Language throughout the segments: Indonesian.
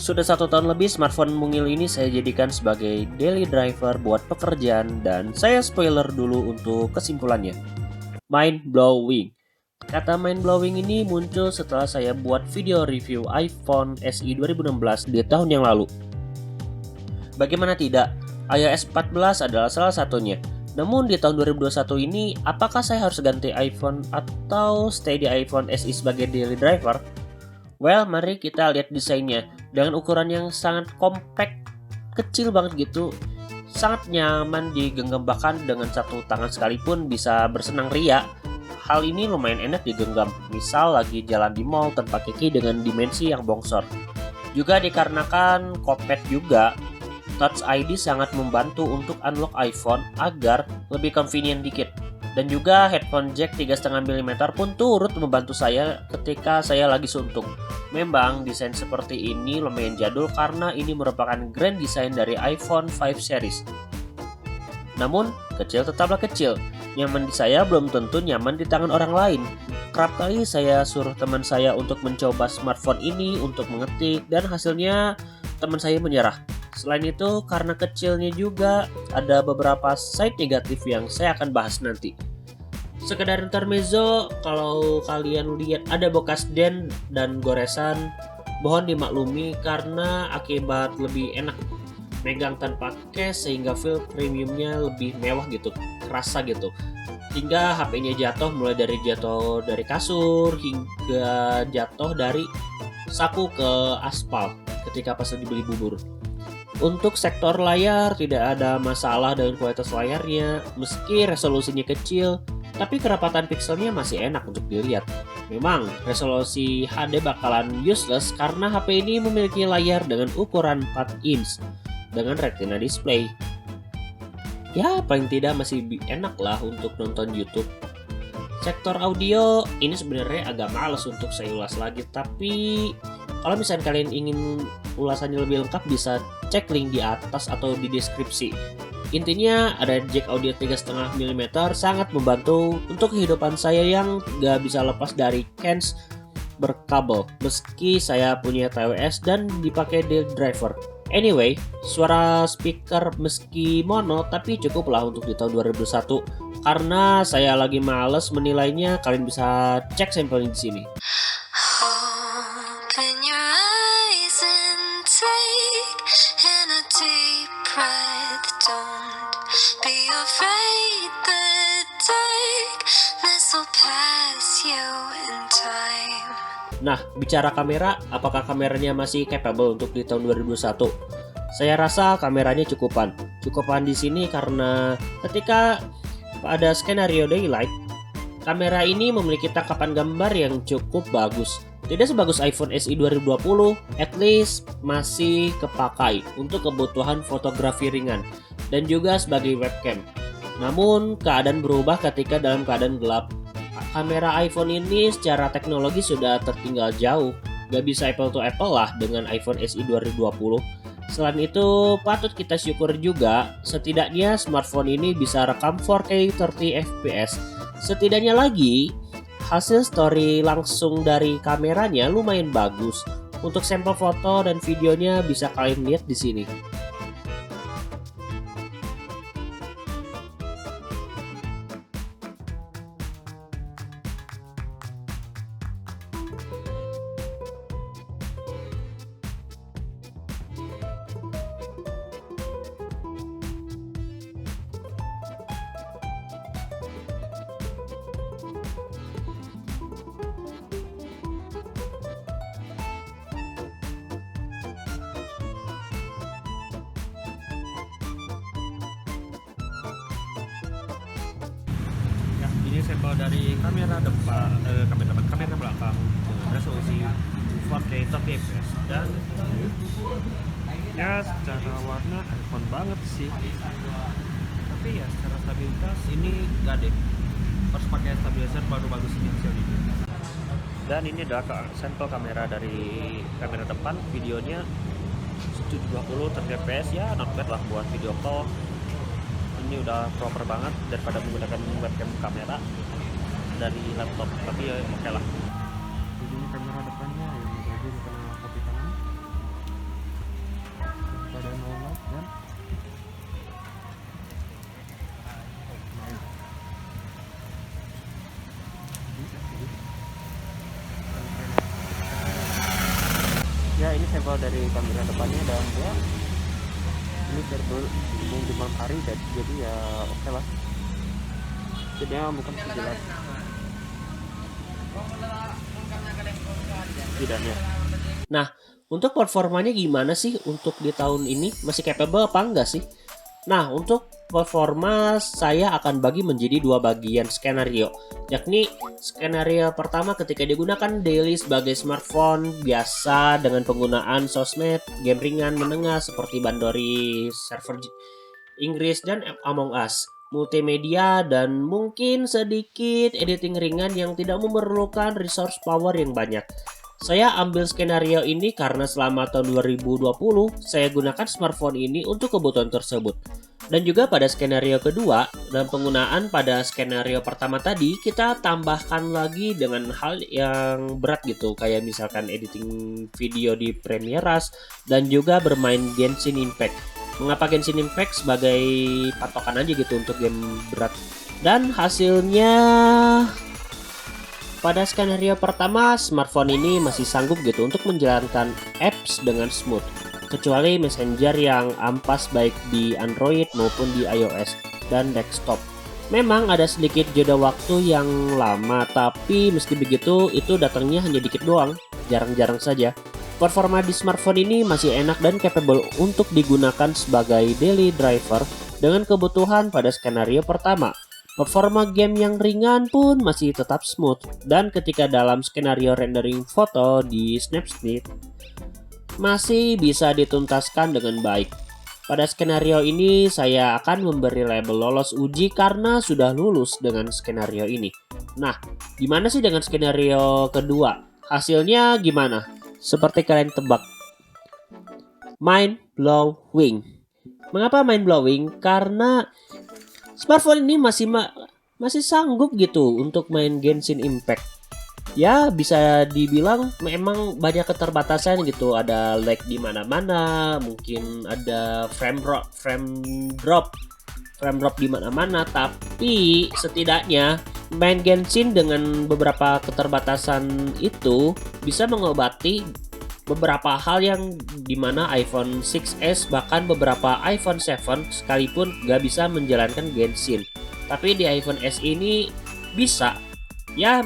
Sudah 1 tahun lebih smartphone mungil ini saya jadikan sebagai daily driver buat pekerjaan dan saya spoiler dulu untuk kesimpulannya. Mind blowing. Kata mind blowing ini muncul setelah saya buat video review iPhone SE 2016 di tahun yang lalu. Bagaimana tidak, iOS 14 adalah salah satunya. Namun di tahun 2021 ini, apakah saya harus ganti iPhone atau stay di iPhone SE sebagai daily driver? Well, mari kita lihat desainnya. Dengan ukuran yang sangat compact, kecil banget gitu, sangat nyaman digenggam, bahkan dengan satu tangan sekalipun bisa bersenang ria. Hal ini lumayan enak digenggam, misal lagi jalan di mall tanpa kaki dengan dimensi yang bongsor. Juga dikarenakan compact juga, Touch ID sangat membantu untuk unlock iPhone agar lebih convenient dikit. Dan juga headphone jack 3,5 mm pun turut membantu saya ketika saya lagi suntuk. Memang desain seperti ini lumayan jadul karena ini merupakan grand design dari iPhone 5 series. Namun, kecil tetaplah kecil. Nyaman di saya belum tentu nyaman di tangan orang lain. Kerap kali saya suruh teman saya untuk mencoba smartphone ini untuk mengetik dan hasilnya teman saya menyerah. Selain itu, karena kecilnya juga, ada beberapa side negatif yang saya akan bahas nanti. Sekedar intermezzo, kalau kalian lihat ada bekas dent dan goresan, mohon dimaklumi karena akibat lebih enak megang tanpa case sehingga feel premiumnya lebih mewah gitu, kerasa gitu. Hingga HP-nya jatuh, mulai dari jatuh dari kasur hingga jatuh dari saku ke aspal ketika pas lagi beli bubur. Untuk sektor layar tidak ada masalah dengan kualitas layarnya, meski resolusinya kecil, tapi kerapatan pixelnya masih enak untuk dilihat. Memang resolusi HD bakalan useless karena HP ini memiliki layar dengan ukuran 4 inch dengan retina display. Ya paling tidak masih enak lah untuk nonton YouTube. Sektor audio ini sebenarnya agak males untuk saya ulas lagi, tapi kalau misalnya kalian ingin ulasannya lebih lengkap bisa cek link di atas atau di deskripsi. Intinya ada jack audio 3,5 mm sangat membantu untuk kehidupan saya yang gak bisa lepas dari cans berkabel meski saya punya TWS dan dipakai daily driver. Anyway, suara speaker meski mono tapi cukup lah untuk di tahun 2021. Karena saya lagi males menilainya, kalian bisa cek sampelnya di sini. Open your eyes and take in a deep breath. Don't be afraid the darkness will pass you in time. Nah, bicara kamera, apakah kameranya masih capable untuk di tahun 2021? Saya rasa kameranya cukupan. Cukupan di sini karena ketika pada skenario daylight, kamera ini memiliki tangkapan gambar yang cukup bagus. Tidak sebagus iPhone SE 2020, at least masih kepakai untuk kebutuhan fotografi ringan dan juga sebagai webcam. Namun, keadaan berubah ketika dalam keadaan gelap. Kamera iPhone ini secara teknologi sudah tertinggal jauh. Gak bisa apple to apple lah dengan iPhone SE 2020. Selain itu, patut kita syukur juga setidaknya smartphone ini bisa rekam 4K 30 fps. Setidaknya lagi, hasil story langsung dari kameranya lumayan bagus. Untuk sampel foto dan videonya bisa kalian lihat di sini. Ini sampel dari kamera depan, kamera belakang dengan resolusi 4K 30 fps dan ya secara warna iPhone banget sih. Tapi ya secara stabilitas ini gak deh, harus pakai stabilizer baru bagus ini hasilnya. Dan ini adalah sampel kamera dari kamera depan, videonya 720 30 fps, ya not bad lah buat video call. Ini udah proper banget daripada menggunakan webcam kamera dari laptop, tapi ya oke lah. Ini kamera depannya yang bagian kena kopi kanan. kalau dari kamera depannya, dan ya ini terhubung di malam hari, dan jadi ya oke lah, jadinya bukan sejelas tidaknya. Nah, untuk performanya gimana sih untuk di tahun ini? Masih capable apa enggak sih? Nah, untuk performa saya akan bagi menjadi dua bagian skenario, yakni skenario pertama ketika digunakan daily sebagai smartphone biasa dengan penggunaan sosmed, game ringan menengah seperti Bandori, server Inggris, dan Among Us, multimedia, dan mungkin sedikit editing ringan yang tidak memerlukan resource power yang banyak. Saya ambil skenario ini karena selama tahun 2020 saya gunakan smartphone ini untuk kebutuhan tersebut. Dan juga pada skenario kedua, dan penggunaan pada skenario pertama tadi, kita tambahkan lagi dengan hal yang berat gitu, kayak misalkan editing video di Premiere Rush dan juga bermain Genshin Impact. Mengapa Genshin Impact sebagai patokan aja gitu untuk game berat. Dan hasilnya pada skenario pertama, smartphone ini masih sanggup gitu untuk menjalankan apps dengan smooth, kecuali Messenger yang ampas baik di Android maupun di iOS dan desktop. Memang ada sedikit jeda waktu yang lama, tapi meski begitu itu datangnya hanya dikit doang, jarang-jarang saja. Performa di smartphone ini masih enak dan capable untuk digunakan sebagai daily driver dengan kebutuhan pada skenario pertama. Performa game yang ringan pun masih tetap smooth, dan ketika dalam skenario rendering foto di Snapseed masih bisa dituntaskan dengan baik. Pada skenario ini saya akan memberi label lolos uji karena sudah lulus dengan skenario ini. Nah, gimana sih dengan skenario kedua? Hasilnya gimana? Seperti kalian tebak. Mind blowing. Mengapa mind blowing? Karena smartphone ini masih sanggup gitu untuk main Genshin Impact. Ya, bisa dibilang memang banyak keterbatasan gitu. Ada lag di mana-mana, mungkin ada frame drop di mana-mana, tapi setidaknya main Genshin dengan beberapa keterbatasan itu bisa mengobati beberapa hal yang dimana iPhone 6s bahkan beberapa iPhone 7 sekalipun gak bisa menjalankan Genshin. Tapi di iPhone SE ini bisa. Ya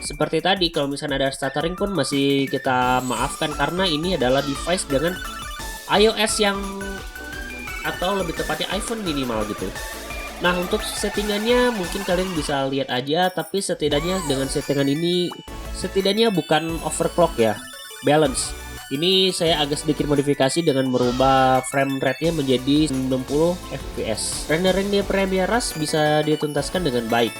seperti tadi, kalau misalnya ada stuttering pun masih kita maafkan karena ini adalah device dengan iOS yang, atau lebih tepatnya iPhone minimal gitu. Nah, untuk settingannya mungkin kalian bisa lihat aja, tapi setidaknya dengan settingan ini setidaknya bukan overclock ya, balance. Ini saya agak sedikit modifikasi dengan merubah frame rate-nya menjadi 60 fps. Rendering di Premiere Rush bisa dituntaskan dengan baik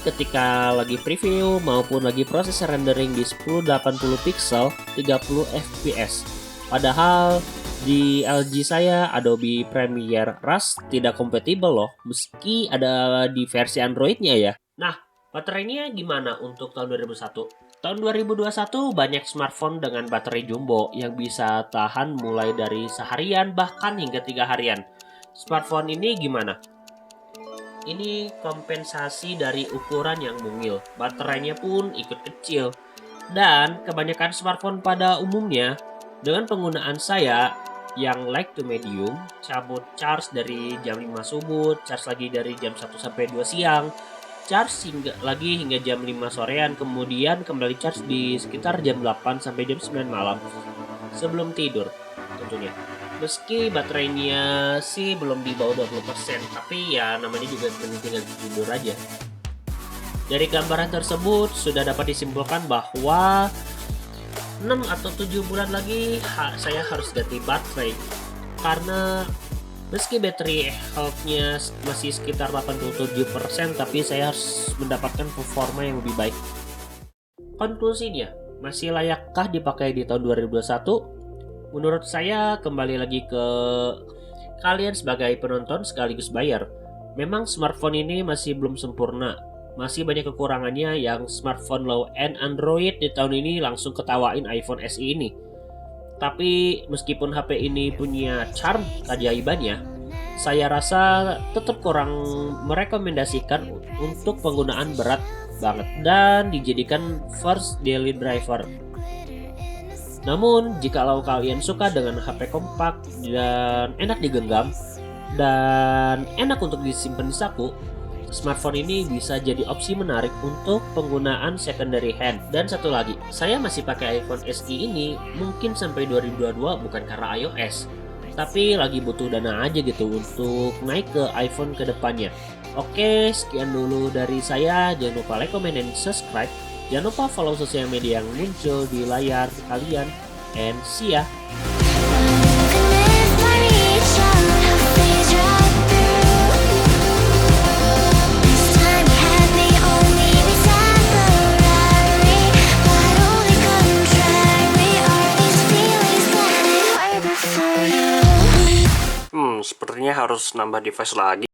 ketika lagi preview maupun lagi proses rendering di 1080 pixel 30 fps. Padahal di LG saya Adobe Premiere Rush tidak kompatibel loh, meski ada di versi Android-nya ya. Nah, baterainya gimana untuk tahun 2001? Tahun 2021 banyak smartphone dengan baterai jumbo yang bisa tahan mulai dari seharian bahkan hingga 3 harian. Smartphone ini gimana? Ini kompensasi dari ukuran yang mungil, baterainya pun ikut kecil. Dan kebanyakan smartphone pada umumnya dengan penggunaan saya yang light to medium, cabut charge dari jam 5 subuh, charge lagi dari jam 1 sampai 2 siang, charge hingga jam 5 sorean, kemudian kembali charge di sekitar jam 8 sampai jam 9 malam sebelum tidur tentunya. Meski baterainya sih belum di bawah 20%, tapi ya namanya juga tinggal tidur aja. Dari gambaran tersebut sudah dapat disimpulkan bahwa 6 atau 7 bulan lagi saya harus ganti baterai, karena meski baterai health-nya masih sekitar 87%, tapi saya harus mendapatkan performa yang lebih baik. Konklusinya, masih layakkah dipakai di tahun 2021? Menurut saya, kembali lagi ke kalian sebagai penonton sekaligus buyer. Memang smartphone ini masih belum sempurna, masih banyak kekurangannya yang smartphone low-end Android di tahun ini langsung ketawain iPhone SE ini. Tapi meskipun HP ini punya charm keajaibannya, saya rasa tetap kurang merekomendasikan untuk penggunaan berat banget dan dijadikan first daily driver. Namun, jikalau kalian suka dengan HP kompak dan enak digenggam dan enak untuk disimpan di saku, smartphone ini bisa jadi opsi menarik untuk penggunaan secondary hand. Dan satu lagi, saya masih pakai iPhone SE ini mungkin sampai 2022 bukan karena iOS, tapi lagi butuh dana aja gitu untuk naik ke iPhone ke depannya. Oke, sekian dulu dari saya. Jangan lupa like, comment, dan subscribe. Jangan lupa follow sosial media yang muncul di layar kalian. And see ya! Sepertinya harus nambah device lagi.